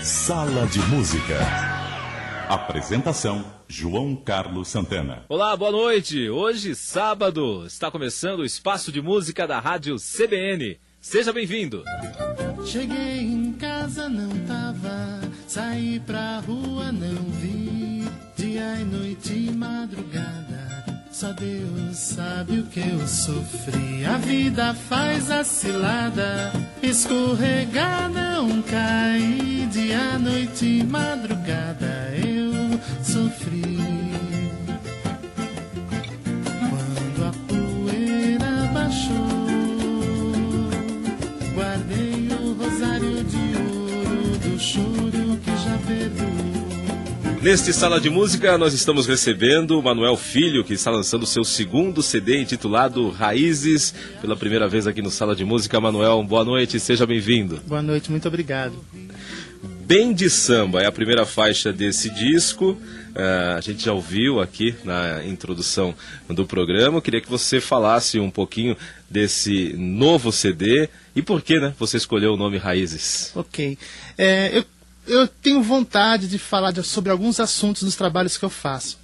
Sala de Música. Apresentação, João Carlos Santana. Olá, boa noite. Hoje, sábado, está começando o Espaço de Música da Rádio CBN. Seja bem-vindo. Cheguei em casa, não tava, saí pra rua, não vi, dia e noite e madrugada, só Deus sabe o que eu sofri. A vida faz a cilada, escorregar não cair, dia, noite e madrugada eu sofri. Quando a poeira baixou, guardei o rosário de ouro do choro que já perdoou. Neste Sala de Música, nós estamos recebendo o Manuel Filho, que está lançando o seu segundo CD intitulado Raízes, pela primeira vez aqui no Sala de Música. Manuel, boa noite, seja bem-vindo. Boa noite, muito obrigado. Bem de Samba é a primeira faixa desse disco. A gente já ouviu aqui na introdução do programa. Eu queria que você falasse um pouquinho desse novo CD e por que, né, você escolheu o nome Raízes. Ok. Eu tenho vontade de falar sobre alguns assuntos dos trabalhos que eu faço.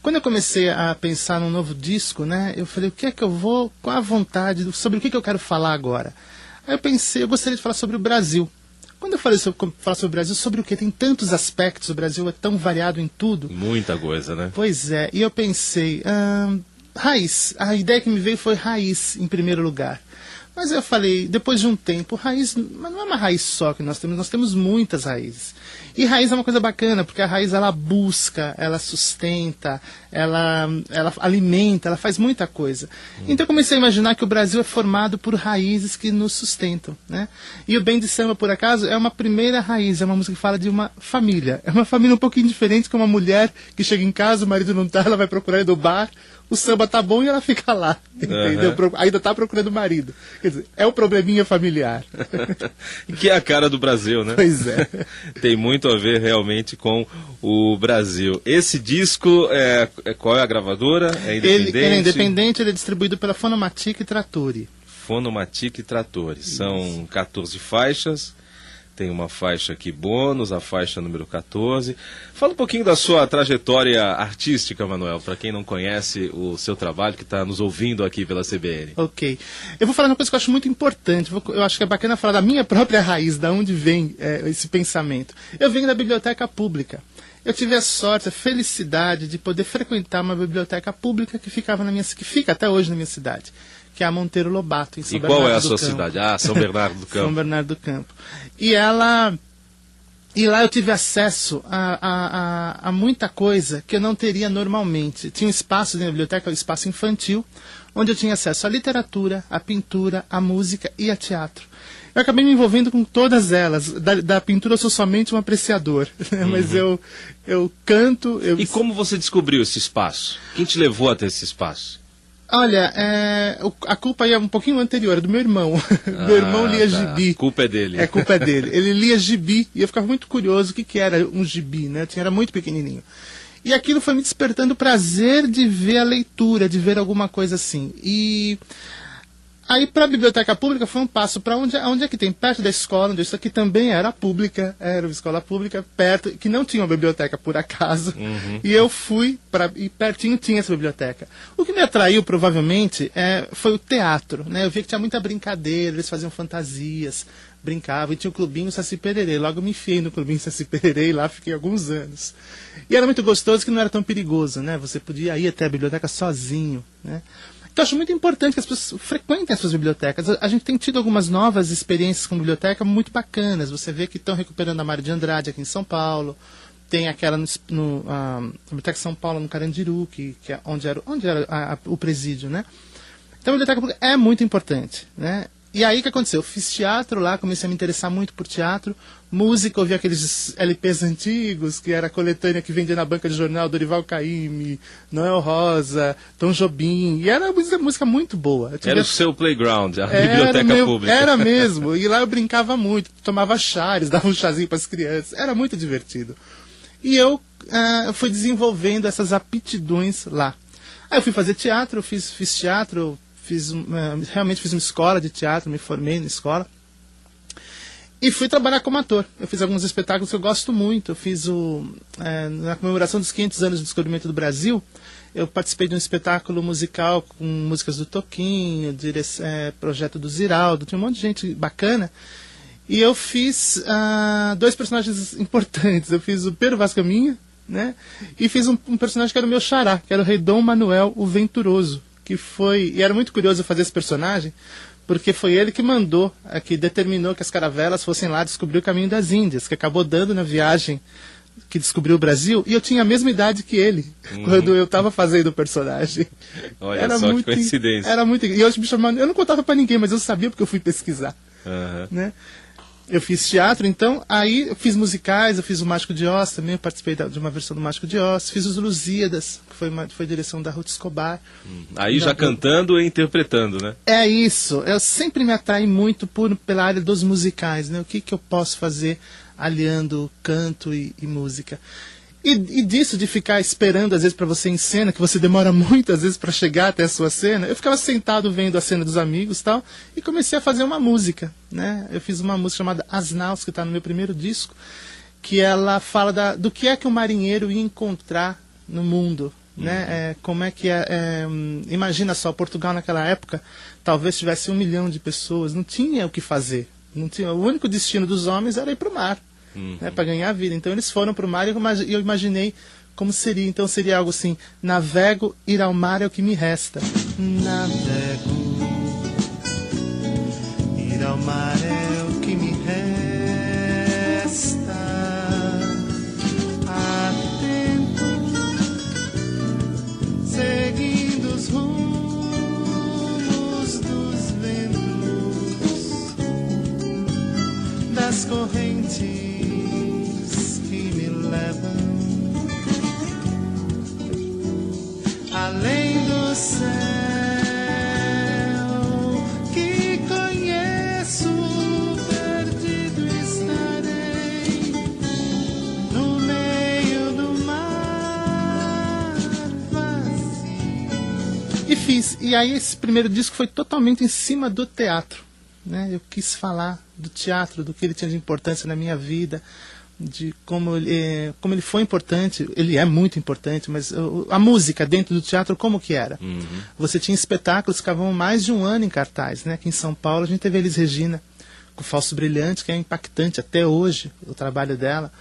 Quando eu comecei a pensar num novo disco, né, eu falei, o que é que eu vou, qual a vontade, sobre o que eu quero falar agora? Aí eu pensei, eu gostaria de falar sobre o Brasil. Quando eu falei falar sobre o Brasil, sobre o que? Tem tantos aspectos, o Brasil é tão variado em tudo. Muita coisa, né? Pois é, e eu pensei, raiz, a ideia que me veio foi raiz em primeiro lugar. Mas eu falei, depois de um tempo, raiz, mas não é uma raiz só que nós temos muitas raízes. E raiz é uma coisa bacana, porque a raiz ela busca, ela sustenta, ela alimenta, ela faz muita coisa. Então eu comecei a imaginar que o Brasil é formado por raízes que nos sustentam, né? E o Bem de Samba, por acaso, é uma primeira raiz, é uma música que fala de uma família. É uma família um pouquinho diferente, que uma mulher que chega em casa, o marido não tá, ela vai procurar ele do bar, o samba tá bom e ela fica lá, entendeu? Ainda tá procurando o marido. Quer dizer, é um probleminha familiar. Que é a cara do Brasil, né? Pois é. Tem muito a ver realmente com o Brasil. Esse disco, qual é a gravadora? É independente? Ele é independente, ele é distribuído pela Fonomatic e Trattori. Fonomatic e Trattori. São 14 faixas. Tem uma faixa aqui bônus, a faixa número 14. Fala um pouquinho da sua trajetória artística, Manuel, para quem não conhece o seu trabalho, que está nos ouvindo aqui pela CBN. Ok. Eu vou falar uma coisa que eu acho muito importante. Eu acho que é bacana falar da minha própria raiz, da onde vem esse pensamento. Eu venho da biblioteca pública. Eu tive a sorte, a felicidade de poder frequentar uma biblioteca pública que fica até hoje na minha cidade, que é a Monteiro Lobato, em São Bernardo do Campo. E qual é a sua cidade? Ah, São Bernardo do Campo. São Bernardo do Campo. E lá eu tive acesso a muita coisa que eu não teria normalmente. Tinha um espaço na biblioteca, um espaço infantil, onde eu tinha acesso à literatura, à pintura, à música e a teatro. Eu acabei me envolvendo com todas elas. Da pintura eu sou somente um apreciador, mas eu canto... E como você descobriu esse espaço? Quem te levou até esse espaço? Olha, a culpa aí é um pouquinho anterior, é do meu irmão. Meu irmão lia gibi. A culpa é dele. A culpa é dele. Ele lia gibi e eu ficava muito curioso o que era um gibi, né? Era muito pequenininho. E aquilo foi me despertando o prazer de ver a leitura, de ver alguma coisa assim. E aí para a biblioteca pública foi um passo para onde é que tem, perto da escola, onde isso aqui também era pública, era uma escola pública, perto, que não tinha uma biblioteca por acaso, e eu fui, e pertinho tinha essa biblioteca. O que me atraiu provavelmente foi o teatro, né? Eu vi que tinha muita brincadeira, eles faziam fantasias, brincavam, e tinha o Clubinho Saci Pererê, logo me enfiei no Clubinho Saci Pererê e lá fiquei alguns anos. E era muito gostoso que não era tão perigoso, né? Você podia ir até a biblioteca sozinho, né? Então, eu acho muito importante que as pessoas frequentem as suas bibliotecas. A gente tem tido algumas novas experiências com biblioteca muito bacanas. Você vê que estão recuperando a Mário de Andrade aqui em São Paulo. Tem aquela a Biblioteca São Paulo, no Carandiru, que é onde era o presídio, né? Então, a biblioteca pública é muito importante, né? E aí o que aconteceu? Eu fiz teatro lá, comecei a me interessar muito por teatro, música, ouvi aqueles LPs antigos, que era a coletânea que vendia na banca de jornal, Dorival Caymmi, Noel Rosa, Tom Jobim, e era uma música muito boa. Era o seu playground, a biblioteca pública. Era mesmo, e lá eu brincava muito, tomava chares, dava um chazinho para as crianças, era muito divertido. E eu fui desenvolvendo essas aptidões lá. Aí eu fui fazer teatro, eu fiz teatro, realmente fiz uma escola de teatro, me formei na escola. E fui trabalhar como ator. Eu fiz alguns espetáculos que eu gosto muito. Eu fiz na comemoração dos 500 anos do descobrimento do Brasil, eu participei de um espetáculo musical com músicas do Toquinho, projeto do Ziraldo, tinha um monte de gente bacana. E eu fiz 2 personagens importantes. Eu fiz o Pedro Vaz Caminha, né? E fiz um personagem que era o meu xará, que era o Rei Dom Manuel o Venturoso. E era muito curioso fazer esse personagem, porque foi ele que mandou, que determinou que as caravelas fossem lá descobrir o caminho das Índias, que acabou dando na viagem que descobriu o Brasil, e eu tinha a mesma idade que ele, quando eu estava fazendo o personagem. Olha era só que coincidência. Era muito. E eu me chamando, eu não contava para ninguém, mas eu sabia porque eu fui pesquisar. Né? Eu fiz teatro, então, aí eu fiz musicais, eu fiz o Mágico de Oz também, eu participei de uma versão do Mágico de Oz, fiz os Lusíadas, que foi direção da Ruth Escobar. Aí já cantando e interpretando, né? É isso, eu sempre me atraí muito pela área dos musicais, né? O que eu posso fazer aliando canto e música. E disso de ficar esperando às vezes para você em cena, que você demora muito às vezes para chegar até a sua cena, eu ficava sentado vendo a cena dos amigos e tal, e comecei a fazer uma música, né? Eu fiz uma música chamada As Naus, que está no meu primeiro disco, que ela fala do que é que o marinheiro ia encontrar no mundo, né? Como é que imagina só, Portugal naquela época talvez tivesse 1 milhão de pessoas, não tinha o que fazer, não tinha, o único destino dos homens era ir para o mar. Né, para ganhar a vida. Então eles foram para o mar e eu imaginei como seria. Então seria algo assim: navego, ir ao mar é o que me resta. Navego, ir ao mar é o que me resta. Atento, seguindo os rumos dos ventos, das correntes além do céu que conheço, perdido estarei no meio do mar vazio. E aí esse primeiro disco foi totalmente em cima do teatro, né? Eu quis falar do teatro, do que ele tinha de importância na minha vida, de como ele foi importante. Ele é muito importante, mas a música dentro do teatro, como que era? Você tinha espetáculos que ficavam mais de 1 ano em cartaz, né? Aqui em São Paulo a gente teve a Elis Regina com o Falso Brilhante, que é impactante até hoje o trabalho dela.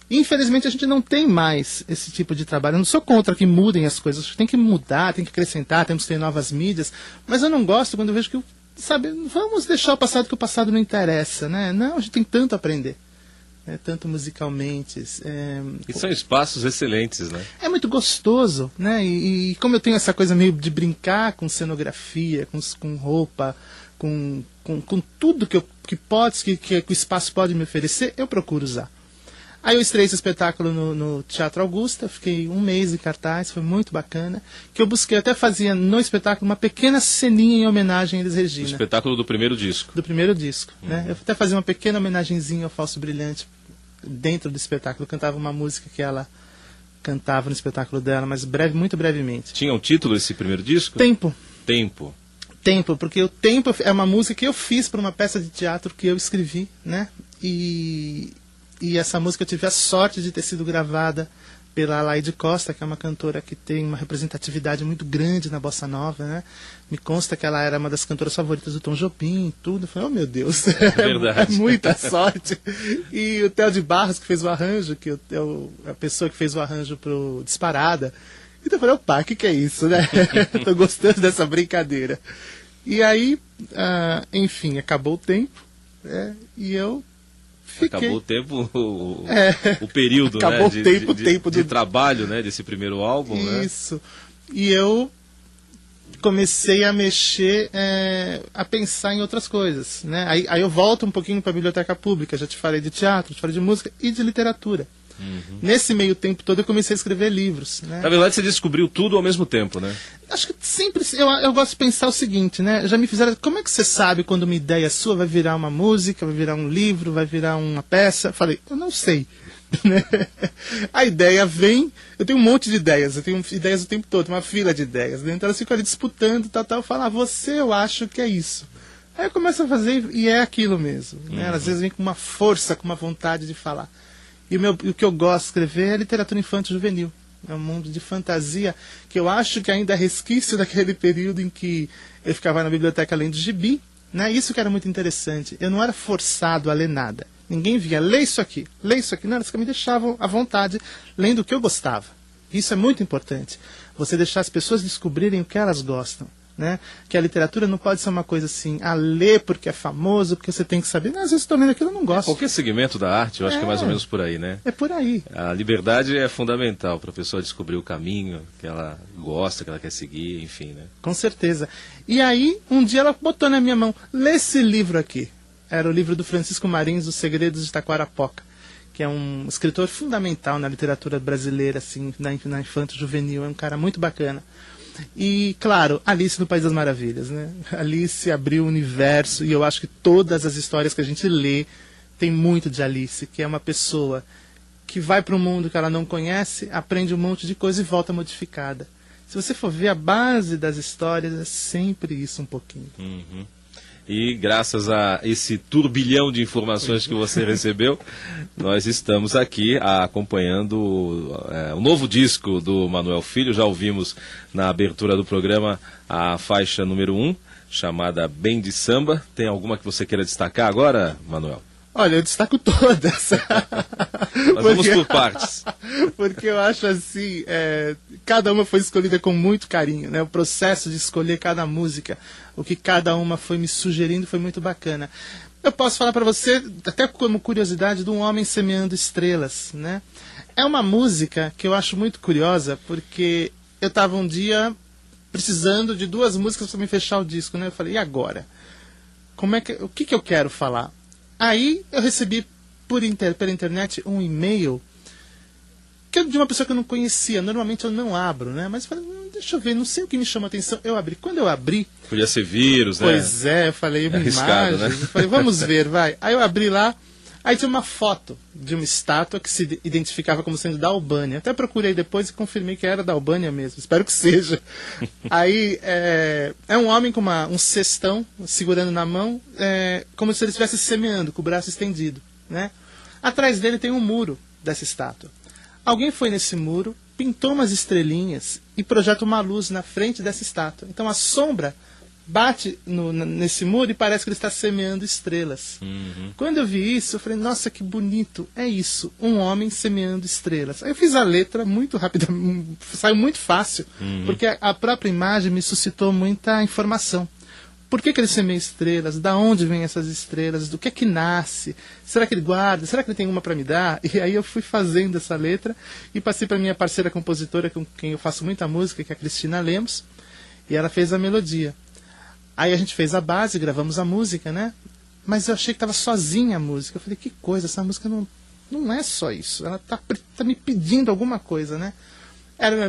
E, infelizmente a gente não tem mais esse tipo de trabalho. Eu não sou contra que mudem as coisas, tem que mudar, tem que acrescentar, temos que ter novas mídias, mas eu não gosto quando eu vejo que, sabe, vamos deixar o passado, que o passado não interessa, né? Não, a gente tem tanto a aprender. Tanto musicalmente. E são espaços excelentes, né? É muito gostoso, né? E como eu tenho essa coisa meio de brincar com cenografia, com roupa, com tudo que o espaço pode me oferecer, eu procuro usar. Aí eu estreiei esse espetáculo no Teatro Augusta, fiquei 1 mês em cartaz, foi muito bacana, que eu busquei, até fazia no espetáculo uma pequena ceninha em homenagem a Elis Regina. O espetáculo do primeiro disco. Do primeiro disco, né? Eu até fazia uma pequena homenagenzinha ao Falso Brilhante dentro do espetáculo. Eu cantava uma música que ela cantava no espetáculo dela, mas muito brevemente. Tinha um título esse primeiro disco? Tempo. Tempo, porque o Tempo é uma música que eu fiz para uma peça de teatro que eu escrevi, né? E essa música eu tive a sorte de ter sido gravada pela Laide Costa, que é uma cantora que tem uma representatividade muito grande na bossa nova, né? Me consta que ela era uma das cantoras favoritas do Tom Jobim e tudo. Eu falei, oh meu Deus, verdade. É muita sorte. E o Theo de Barros, que fez o arranjo, que é a pessoa que fez o arranjo pro Disparada. Então eu falei, opa, o que é isso, né? Tô gostando dessa brincadeira. E aí, enfim, acabou o tempo, e eu fiquei. Acabou o tempo, o período, acabou, né, o tempo de trabalho, né, desse primeiro álbum. Isso. Né? E eu comecei a mexer, a pensar em outras coisas. Né? Aí eu volto um pouquinho para a biblioteca pública, já te falei de teatro, te falei de música e de literatura. Nesse meio tempo todo eu comecei a escrever livros. Né? Na verdade você descobriu tudo ao mesmo tempo, né? Acho que sempre, eu gosto de pensar o seguinte, né? Já me fizeram, como é que você sabe quando uma ideia sua vai virar uma música, vai virar um livro, vai virar uma peça? Eu falei, eu não sei. A ideia vem, eu tenho um monte de ideias, eu tenho ideias o tempo todo, uma fila de ideias, né? Então elas ficam ali disputando, tal, eu falo, você, eu acho que é isso. Aí eu começo a fazer e é aquilo mesmo. Né? Às vezes vem com uma força, com uma vontade de falar. E o que eu gosto de escrever é literatura infanto-juvenil. É um mundo de fantasia que eu acho que ainda é resquício daquele período em que eu ficava na biblioteca lendo gibi. Né? Isso que era muito interessante. Eu não era forçado a ler nada. Ninguém via, lê isso aqui, lê isso aqui. Não, eles me deixavam à vontade, lendo o que eu gostava. Isso é muito importante. Você deixar as pessoas descobrirem o que elas gostam. Né? Que a literatura não pode ser uma coisa assim, ler porque é famoso, porque você tem que saber. Não, às vezes estou lendo aquilo e não gosto. Qualquer segmento da arte, eu acho que é mais ou menos por aí, né? É por aí. A liberdade é fundamental para a pessoa descobrir o caminho que ela gosta, que ela quer seguir, enfim, né? Com certeza. E aí, um dia ela botou na minha mão, lê esse livro aqui. Era o livro do Francisco Marins, Os Segredos de Taquarapoca, que é um escritor fundamental na literatura brasileira, assim, na infanto-juvenil. É um cara muito bacana. E, claro, Alice no País das Maravilhas, né? Alice abriu o universo e eu acho que todas as histórias que a gente lê tem muito de Alice, que é uma pessoa que vai para um mundo que ela não conhece, aprende um monte de coisa e volta modificada. Se você for ver, a base das histórias é sempre isso um pouquinho. Uhum. E graças a esse turbilhão de informações que você recebeu, nós estamos aqui acompanhando o novo disco do Manuel Filho. Já ouvimos na abertura do programa a faixa número 1, chamada Bem de Samba. Tem alguma que você queira destacar agora, Manuel? Olha, eu destaco todas. Nós vamos por partes. Porque eu acho assim, cada uma foi escolhida com muito carinho, né? O processo de escolher cada música, o que cada uma foi me sugerindo foi muito bacana. Eu posso falar para você, até como curiosidade, de Um Homem Semeando Estrelas, né? É uma música que eu acho muito curiosa, porque eu estava um dia precisando de 2 músicas para me fechar o disco, né? Eu falei, e agora? O que eu quero falar? Aí eu recebi pela internet um e-mail de uma pessoa que eu não conhecia. Normalmente eu não abro, né? Mas eu falei, deixa eu ver, não sei o que me chama a atenção. Eu abri. Quando eu abri... Podia ser vírus, né? Pois é, eu falei, uma arriscado, imagem. né? Eu falei, vamos ver, vai. Aí eu abri lá, aí tinha uma foto de uma estátua que se identificava como sendo da Albânia. Até procurei depois e confirmei que era da Albânia mesmo. Espero que seja. Aí é um homem com um cestão segurando na mão, como se ele estivesse semeando, com o braço estendido, né? Atrás dele tem um muro dessa estátua. Alguém foi nesse muro, pintou umas estrelinhas e projeta uma luz na frente dessa estátua. Então a sombra bate nesse muro e parece que ele está semeando estrelas. Uhum. Quando eu vi isso, eu falei, nossa, que bonito. É isso, um homem semeando estrelas. Aí eu fiz a letra muito rápida, saiu muito fácil, porque a própria imagem me suscitou muita informação. Por que ele semeia estrelas? Da onde vêm essas estrelas? Do que é que nasce? Será que ele guarda? Será que ele tem uma para me dar? E aí eu fui fazendo essa letra e passei para minha parceira compositora, com quem eu faço muita música, que é a Cristina Lemos, e ela fez a melodia. Aí a gente fez a base, gravamos a música, né? Mas eu achei que estava sozinha a música. Eu falei, que coisa, essa música não é só isso. Ela tá me pedindo alguma coisa, né?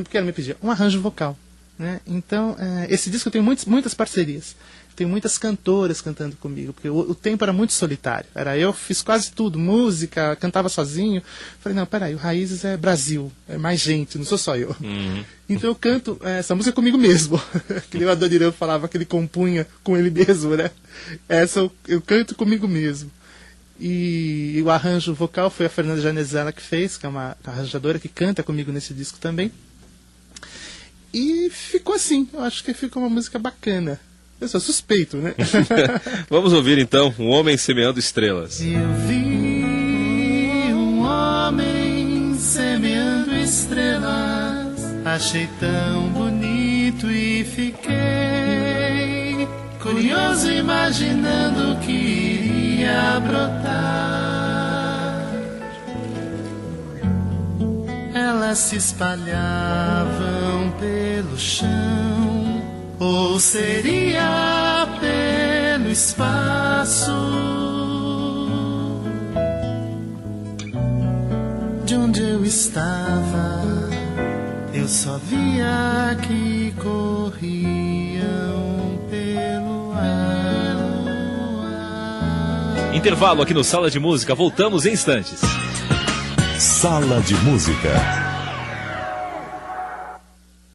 Porque ela me pedia um arranjo vocal, né? Então, esse disco eu tenho muitas parcerias. Tem muitas cantoras cantando comigo, porque o tempo era muito solitário. Eu fiz quase tudo, música, cantava sozinho. Falei, não, peraí, o Raízes é Brasil, é mais gente, não sou só eu. Uhum. Então eu canto essa música comigo mesmo. Que nem o Adoniran falava que ele compunha com ele mesmo, né? Essa eu canto comigo mesmo. E o arranjo vocal foi a Fernanda Janezella que fez, que é uma arranjadora que canta comigo nesse disco também. E ficou assim, eu acho que ficou uma música bacana. Eu sou suspeito, né? Vamos ouvir então Um Homem Semeando Estrelas. Eu vi um homem semeando estrelas, achei tão bonito e fiquei curioso imaginando o que iria brotar. Elas se espalhavam pelo chão, ou seria pelo espaço. De onde eu estava, eu só via que corriam pelo ar. Intervalo aqui no Sala de Música, voltamos em instantes. Sala de Música.